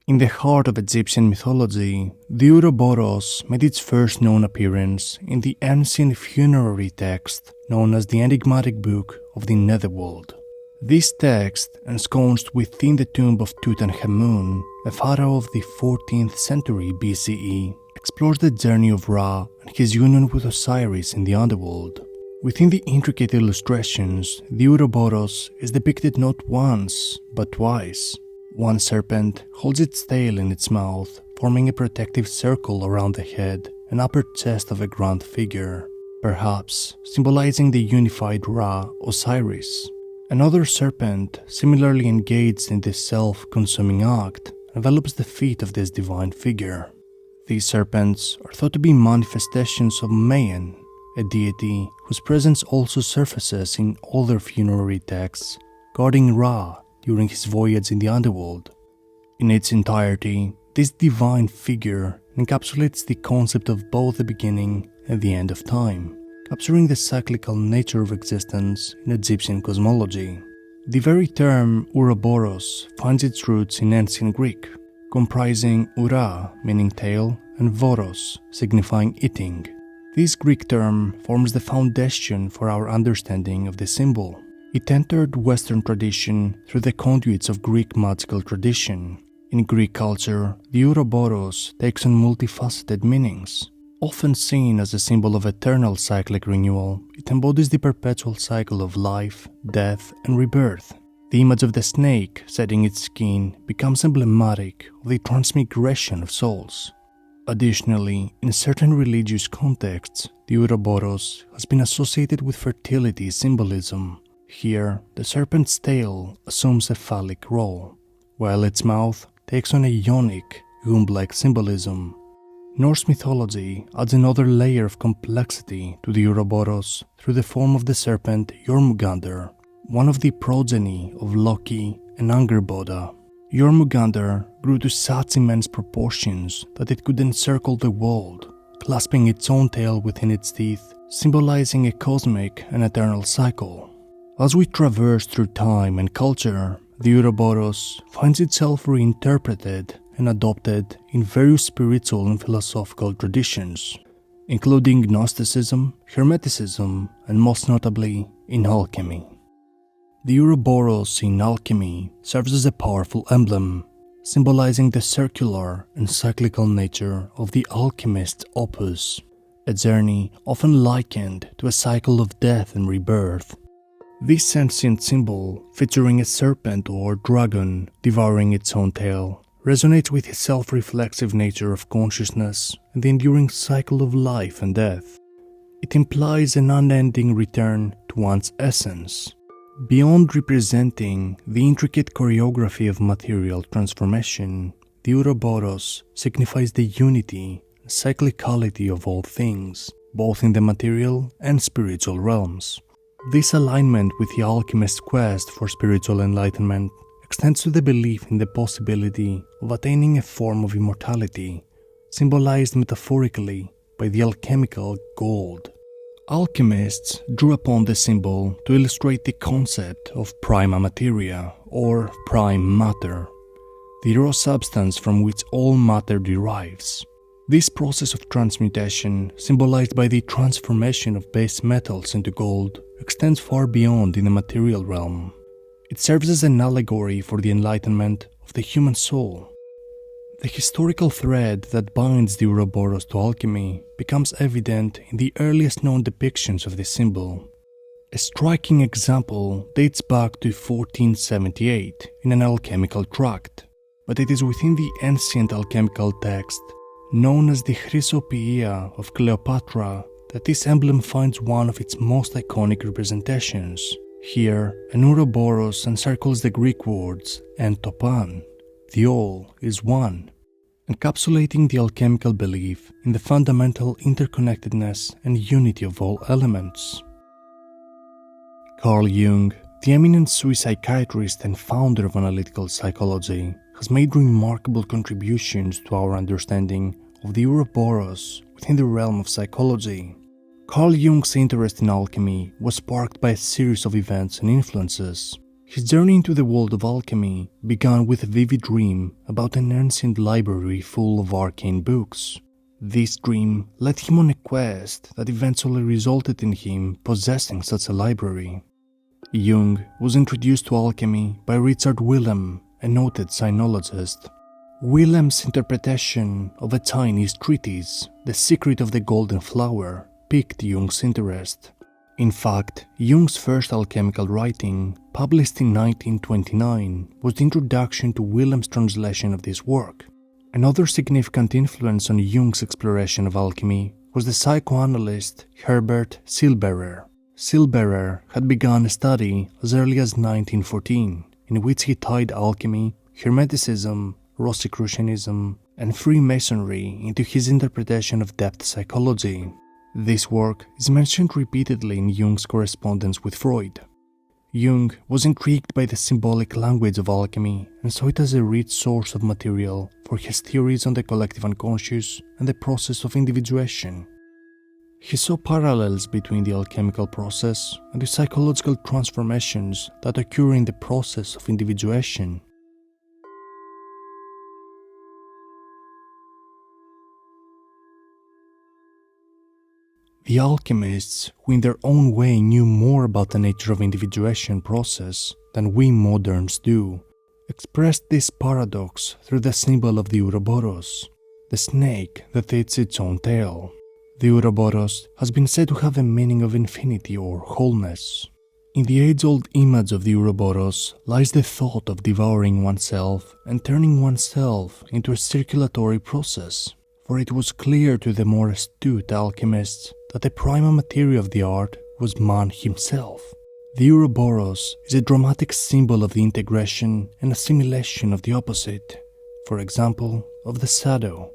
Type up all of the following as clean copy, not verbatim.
In the heart of Egyptian mythology, the Ouroboros made its first known appearance in the ancient funerary text known as the Enigmatic Book of the Netherworld. This text, ensconced within the tomb of Tutankhamun, a pharaoh of the 14th century BCE, explores the journey of Ra and his union with Osiris in the underworld. Within the intricate illustrations, the Ouroboros is depicted not once, but twice. One serpent holds its tail in its mouth, forming a protective circle around the head and upper chest of a grand figure, perhaps symbolizing the unified Ra Osiris. Another serpent, similarly engaged in this self-consuming act, envelops the feet of this divine figure. These serpents are thought to be manifestations of Mayan, a deity whose presence also surfaces in other funerary texts, guarding Ra during his voyage in the underworld. In its entirety, this divine figure encapsulates the concept of both the beginning and the end of time, capturing the cyclical nature of existence in Egyptian cosmology. The very term Ouroboros finds its roots in ancient Greek, comprising oura, meaning tail, and voros, signifying eating. This Greek term forms the foundation for our understanding of the symbol. It entered Western tradition through the conduits of Greek magical tradition. In Greek culture, the Ouroboros takes on multifaceted meanings. Often seen as a symbol of eternal cyclic renewal, it embodies the perpetual cycle of life, death, and rebirth. The image of the snake shedding its skin becomes emblematic of the transmigration of souls. Additionally, in certain religious contexts, the Ouroboros has been associated with fertility symbolism. Here, the serpent's tail assumes a phallic role, while its mouth takes on a yonic, womb-like symbolism. Norse mythology adds another layer of complexity to the Ouroboros through the form of the serpent Jormungandr, one of the progeny of Loki and Angerboda. Jormungandr grew to such immense proportions that it could encircle the world, clasping its own tail within its teeth, symbolizing a cosmic and eternal cycle. As we traverse through time and culture, the Ouroboros finds itself reinterpreted and adopted in various spiritual and philosophical traditions, including Gnosticism, Hermeticism, and most notably in alchemy. The Ouroboros in alchemy serves as a powerful emblem, symbolizing the circular and cyclical nature of the alchemist's Opus, a journey often likened to a cycle of death and rebirth. This sentient symbol, featuring a serpent or dragon devouring its own tail, resonates with the self-reflexive nature of consciousness and the enduring cycle of life and death. It implies an unending return to one's essence. Beyond representing the intricate choreography of material transformation, the Ouroboros signifies the unity and cyclicality of all things, both in the material and spiritual realms. This alignment with the alchemist's quest for spiritual enlightenment extends to the belief in the possibility of attaining a form of immortality, symbolized metaphorically by the alchemical gold. Alchemists drew upon the symbol to illustrate the concept of prima materia, or prime matter, the raw substance from which all matter derives. This process of transmutation, symbolized by the transformation of base metals into gold, extends far beyond in the material realm. It serves as an allegory for the enlightenment of the human soul. The historical thread that binds the Ouroboros to alchemy becomes evident in the earliest known depictions of this symbol. A striking example dates back to 1478 in an alchemical tract, but it is within the ancient alchemical text known as the Chrysopoeia of Cleopatra that this emblem finds one of its most iconic representations. Here, an Ouroboros encircles the Greek words en topan, the all is one, encapsulating the alchemical belief in the fundamental interconnectedness and unity of all elements. Carl Jung, the eminent Swiss psychiatrist and founder of analytical psychology, has made remarkable contributions to our understanding of the Ouroboros within the realm of psychology. Carl Jung's interest in alchemy was sparked by a series of events and influences. His journey into the world of alchemy began with a vivid dream about an ancient library full of arcane books. This dream led him on a quest that eventually resulted in him possessing such a library. Jung was introduced to alchemy by Richard Willem, a noted sinologist. Willem's interpretation of a Chinese treatise, The Secret of the Golden Flower, piqued Jung's interest. In fact, Jung's first alchemical writing, published in 1929, was the introduction to Willem's translation of this work. Another significant influence on Jung's exploration of alchemy was the psychoanalyst Herbert Silberer. Silberer had begun a study as early as 1914, in which he tied alchemy, Hermeticism, Rosicrucianism, and Freemasonry into his interpretation of depth psychology. This work is mentioned repeatedly in Jung's correspondence with Freud. Jung was intrigued by the symbolic language of alchemy and saw it as a rich source of material for his theories on the collective unconscious and the process of individuation. He saw parallels between the alchemical process and the psychological transformations that occur in the process of individuation. The alchemists, who in their own way knew more about the nature of individuation process than we moderns do, expressed this paradox through the symbol of the Ouroboros, the snake that eats its own tail. The Ouroboros has been said to have a meaning of infinity or wholeness. In the age-old image of the Ouroboros lies the thought of devouring oneself and turning oneself into a circulatory process, for it was clear to the more astute alchemists that the prima materia of the art was man himself. The Ouroboros is a dramatic symbol of the integration and assimilation of the opposite, for example, of the shadow.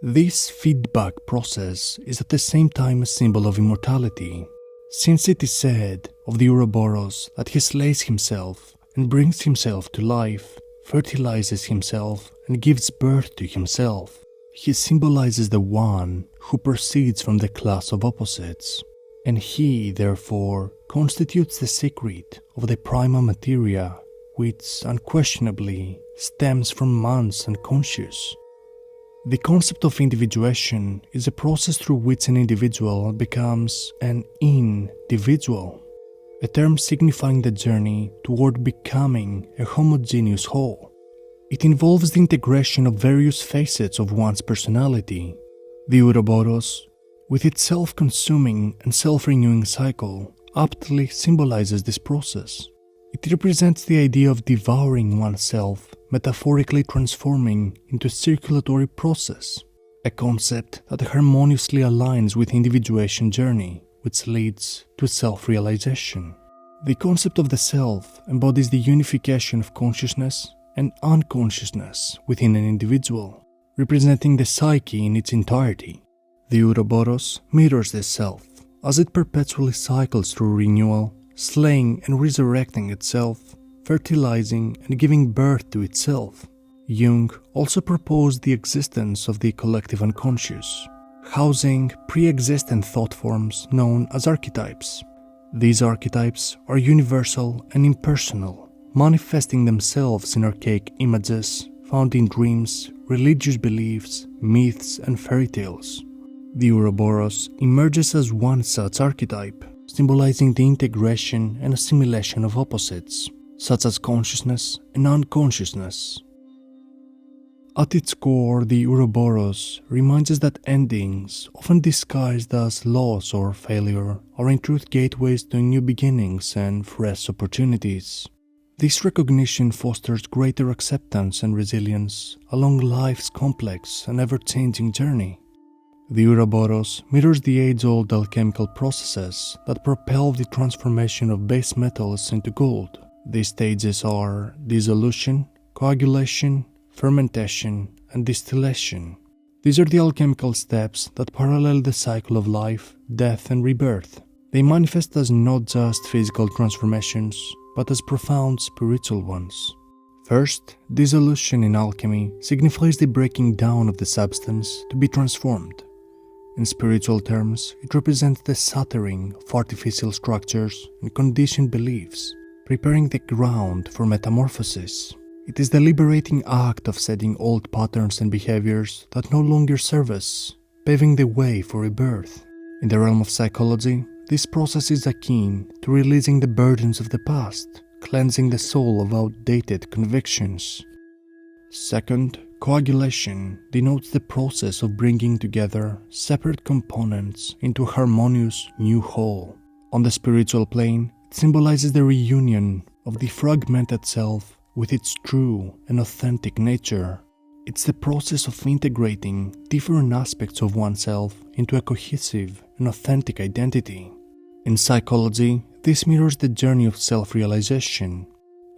This feedback process is at the same time a symbol of immortality, since it is said of the Ouroboros that he slays himself and brings himself to life, fertilizes himself and gives birth to himself. He symbolizes the one who proceeds from the class of opposites, and he, therefore, constitutes the secret of the prima materia, which unquestionably stems from man's unconscious. The concept of individuation is a process through which an individual becomes an in-dividual, a term signifying the journey toward becoming a homogeneous whole. It involves the integration of various facets of one's personality. The Ouroboros, with its self-consuming and self-renewing cycle, aptly symbolizes this process. It represents the idea of devouring oneself, metaphorically transforming into a circulatory process, a concept that harmoniously aligns with the individuation journey, which leads to self-realization. The concept of the self embodies the unification of consciousness and unconsciousness within an individual, representing the psyche in its entirety. The Ouroboros mirrors the self, as it perpetually cycles through renewal, slaying and resurrecting itself, fertilizing and giving birth to itself. Jung also proposed the existence of the collective unconscious, housing pre-existent thought forms known as archetypes. These archetypes are universal and impersonal, manifesting themselves in archaic images found in dreams, religious beliefs, myths, and fairy tales. The Ouroboros emerges as one such archetype, symbolizing the integration and assimilation of opposites, such as consciousness and unconsciousness. At its core, the Ouroboros reminds us that endings, often disguised as loss or failure, are in truth gateways to new beginnings and fresh opportunities. This recognition fosters greater acceptance and resilience along life's complex and ever-changing journey. The Ouroboros mirrors the age-old alchemical processes that propel the transformation of base metals into gold. These stages are dissolution, coagulation, fermentation, and distillation. These are the alchemical steps that parallel the cycle of life, death, and rebirth. They manifest as not just physical transformations, but as profound spiritual ones. First, dissolution in alchemy signifies the breaking down of the substance to be transformed. In spiritual terms, it represents the shattering of artificial structures and conditioned beliefs, preparing the ground for metamorphosis. It is the liberating act of shedding old patterns and behaviors that no longer serve us, paving the way for rebirth. In the realm of psychology, this process is akin to releasing the burdens of the past, cleansing the soul of outdated convictions. Second, coagulation denotes the process of bringing together separate components into a harmonious new whole. On the spiritual plane, it symbolizes the reunion of the fragmented self with its true and authentic nature. It's the process of integrating different aspects of oneself into a cohesive and authentic identity. In psychology, this mirrors the journey of self-realization,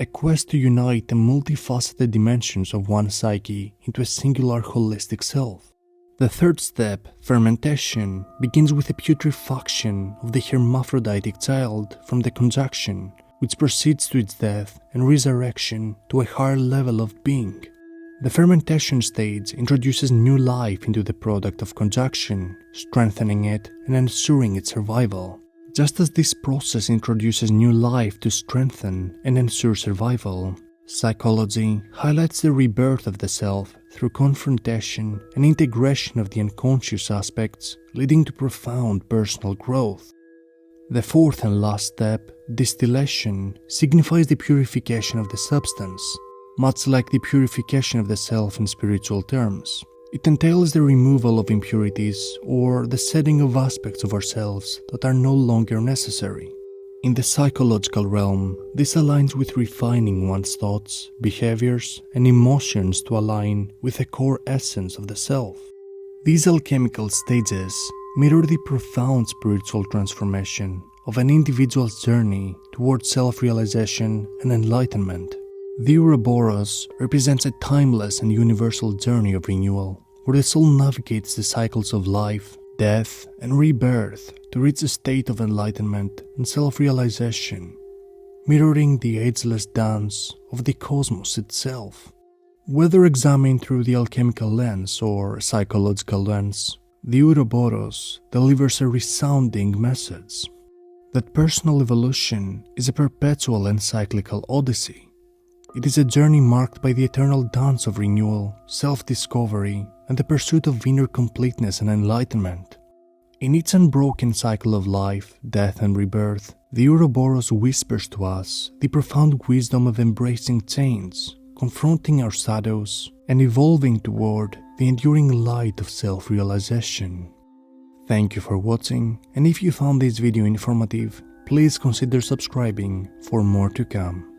a quest to unite the multifaceted dimensions of one's psyche into a singular holistic self. The third step, fermentation, begins with the putrefaction of the hermaphroditic child from the conjunction, which proceeds to its death and resurrection to a higher level of being. The fermentation stage introduces new life into the product of conjunction, strengthening it and ensuring its survival. Just as this process introduces new life to strengthen and ensure survival, psychology highlights the rebirth of the self through confrontation and integration of the unconscious aspects, leading to profound personal growth. The fourth and last step, distillation, signifies the purification of the substance, much like the purification of the self in spiritual terms. It entails the removal of impurities or the shedding of aspects of ourselves that are no longer necessary. In the psychological realm, this aligns with refining one's thoughts, behaviors, and emotions to align with the core essence of the self. These alchemical stages mirror the profound spiritual transformation of an individual's journey towards self-realization and enlightenment. The Ouroboros represents a timeless and universal journey of renewal, where the soul navigates the cycles of life, death, and rebirth to reach a state of enlightenment and self-realization, mirroring the ageless dance of the cosmos itself. Whether examined through the alchemical lens or psychological lens, the Ouroboros delivers a resounding message that personal evolution is a perpetual and cyclical odyssey. It is a journey marked by the eternal dance of renewal, self-discovery, and the pursuit of inner completeness and enlightenment. In its unbroken cycle of life, death, and rebirth, the Ouroboros whispers to us the profound wisdom of embracing change, confronting our shadows, and evolving toward the enduring light of self-realization. Thank you for watching, and if you found this video informative, please consider subscribing for more to come.